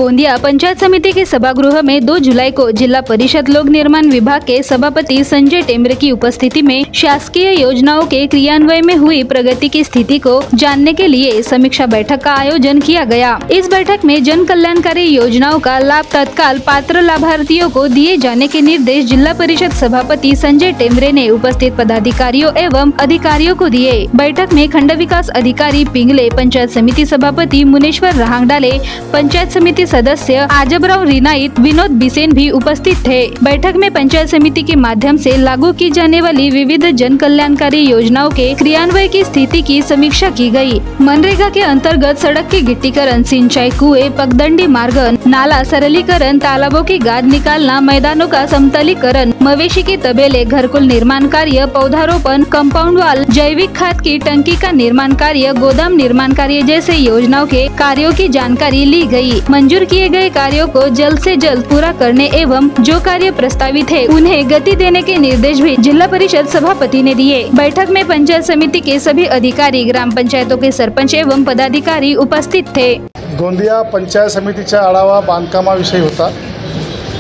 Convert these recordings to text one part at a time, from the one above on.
गोंदिया पंचायत समिति के सभागृह में 2 जुलाई को जिला परिषद लोक निर्माण विभाग के सभापति संजय टेमरे की उपस्थिति में शासकीय योजनाओं के क्रियान्वयन में हुई प्रगति की स्थिति को जानने के लिए समीक्षा बैठक का आयोजन किया गया। इस बैठक में जन कल्याणकारी योजनाओं का लाभ तत्काल पात्र लाभार्थियों को दिए जाने के निर्देश जिला परिषद सभापति संजय टेमरे ने उपस्थित पदाधिकारियों एवं अधिकारियों को दिए। बैठक में खंड विकास अधिकारी पिंगले, पंचायत समिति सभापति मुनेश्वर रहांगडाले, पंचायत समिति सदस्य आजबराव रिनाइत, विनोद बिसेन भी उपस्थित थे। बैठक में पंचायत समिति के माध्यम से लागू की जाने वाली विविध जन कल्याणकारी योजनाओं के क्रियान्वयन की स्थिति की समीक्षा की गई। मनरेगा के अंतर्गत सड़क के गिट्टीकरण, सिंचाई कुएं, पगडंडी मार्ग, नाला सरलीकरण, तालाबों की गाद निकालना, मैदानों का समतलीकरण, मवेशी के तबेले, घरकुल निर्माण कार्य, पौधारोपण, कंपाउंड वाल, जैविक खाद की टंकी का निर्माण कार्य, गोदाम निर्माण कार्य जैसे योजनाओं के कार्यों की जानकारी ली गई। मंजूर किए गए कार्यों को जल्द से जल्द पूरा करने एवं जो कार्य प्रस्तावित है उन्हें गति देने के निर्देश भी जिला परिषद सभापति ने दिए। बैठक में पंचायत समिति के सभी अधिकारी, ग्राम पंचायतों के सरपंच एवं पदाधिकारी उपस्थित थे। गोंदिया पंचायत समितीचा आढावा बांधकामाविषयी होता।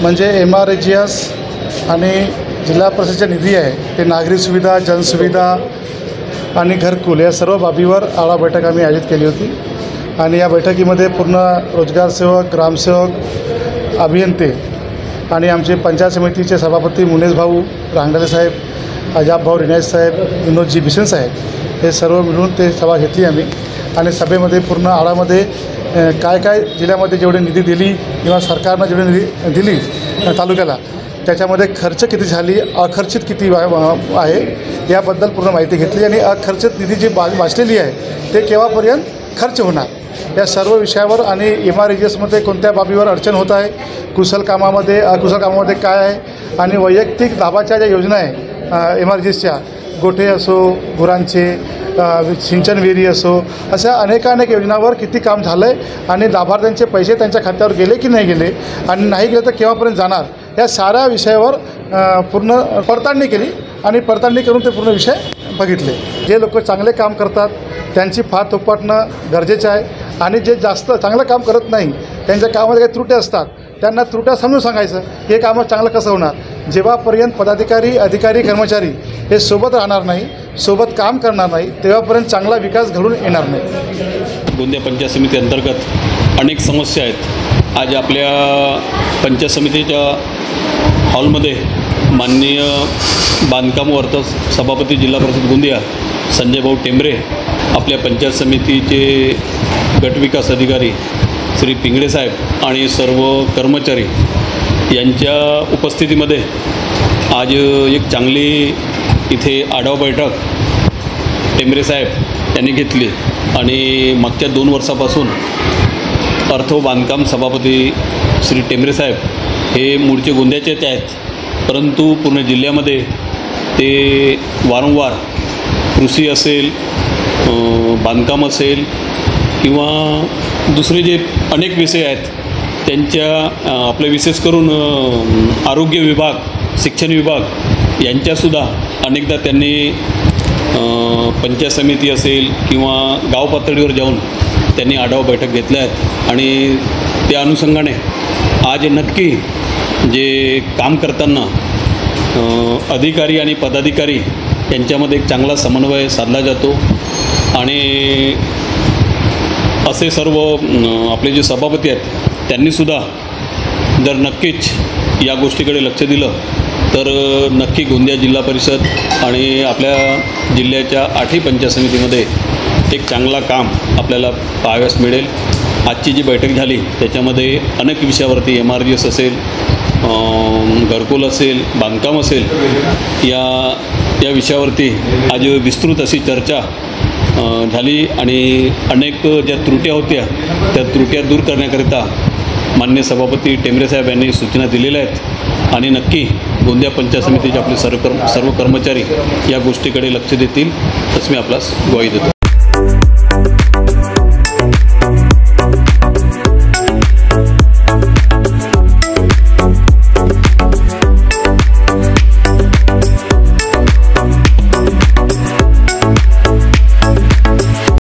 म्हणजे MRGS आणि जिल्हा परिषदेचा निधी आहे ते नागरी सुविधा, जनसुविधा आणि घरकुल या सर्व बाबीवर आढावा बैठक आम्ही आयोजित केली होती। आणि या बैठकीमध्ये पूर्ण रोजगार सेवक, ग्रामसेवक, अभियंते आणि आमचे पंचायत समितीचे सभापती मुनेश भाऊ रांगडाले साहेब, अजाब भाऊ रिनायत साहेब, विनोदजी बिसेन साहेब हे सर्व मिळून ते सभा घेतली आम्ही। आणि सभेमध्ये पूर्ण आढावामध्ये काय काय जिल्ह्यामध्ये जेवढे निधी दिली किंवा सरकारनं जेवढे निधी दिली तालुक्याला त्याच्यामध्ये खर्च किती झाली, अखर्चित किती आहे याबद्दल पूर्ण माहिती घेतली। आणि अखर्चित निधी जी वाचलेली आहे ते केव्हापर्यंत खर्च होणार या सर्व विषयावर आणि MRGSमध्ये कोणत्या बाबीवर अडचण होत आहे, कुशल कामामध्ये अकुशल कामामध्ये काय आहे आणि वैयक्तिक लाभाच्या ज्या योजना आहे MRGSच्या, गोठे असो, गुरांचे, सिंचन विहिरी असो, अशा अनेक योजनांवर किती काम झालं आहे आणि लाभार्थ्यांचे पैसे त्यांच्या खात्यावर गेले की नाही गेले आणि नाही गेले तर केव्हापर्यंत जाणार या साऱ्या विषयावर पूर्ण पडताळणी केली आणि पडताळणी करून ते पूर्ण विषय बघितले। जे लोक चांगले काम करतात त्यांची फार थोपटणं गरजेचं आहे आणि जे जास्त चांगलं काम करत नाही त्यांच्या कामामध्ये काही त्रुटी असतात त्यांना त्रुट्या समजून सांगायचं हे कामं चांगलं कसं होणार। जेव्हापर्यंत पदाधिकारी, अधिकारी, कर्मचारी हे सोबत राहणार नाही, सोबत काम करणार नाही तेव्हापर्यंत चांगला विकास घडून येणार नाही। गोंदिया पंचायत समिती अंतर्गत अनेक समस्या आहेत। आज आपल्या पंचायत समितीच्या हॉलमध्ये माननीय बांधकाम व अर्थ सभापती जिल्हा परिषद गोंदिया संजय भाऊ टेमरे, आपल्या पंचायत समितीचे गटविकास अधिकारी श्री पिंगळे साहेब आणि सर्व कर्मचारी यांच्या उपस्थितीमध्ये आज एक चांगली इथे आढावा बैठक टेमरे साहेब यांनी घेतली। आणि मागच्या 2 वर्षापासून अर्थ व बांधकाम सभापती श्री टेमरे साहेब हे मूळचे गोंदियाचेच आहेत, परंतु पूर्ण जिल्ह्यामध्ये ते वारंवार कृषी असेल, बांधकाम असेल किंवा दुसरे जे अनेक विषय आहेत त्यांच्या आपले विशेष करून आरोग्य विभाग, शिक्षण विभाग यांच्यासुद्धा अनेकदा त्यांनी पंचायत समिती असेल किंवा गाव पातळीवर जाऊन त्यांनी आढावा बैठक घेतल्या आहेत। आणि त्या अनुषंगाने आज नक्की जे काम करताना अधिकारी आणि पदाधिकारी यांच्यामध्ये एक चांगला समन्वय साधला जातो आणि असे सर्व आपले जे सभापती आहेत त्यांनीसुद्धा जर नक्कीच या गोष्टीकडे लक्ष दिलं तर नक्की गोंदिया जिल्हा परिषद आणि आपल्या जिल्ह्याच्या 8ही पंचायत समितीमध्ये एक चांगला काम आपल्याला पाहावयास मिळेल। आजची जी बैठक झाली त्याच्यामध्ये अनेक विषयावरती MRGS असेल, घरकुल असेल, बांधकाम असेल या विषयावरती आज विस्तृत अशी चर्चा झाली आणि अनेक ज्या त्रुट्या होत्या त्या त्रुट्या दूर करण्याकरिता माननीय सभापती टेमरे साहेब यांनी सूचना दिलेल्या आहेत आणि नक्की गोंदिया पंचायत समितीचे आपले सर्व कर्मचारी या गोष्टीकडे लक्ष देतील असं मी आपल्यास ग्वाही देतो।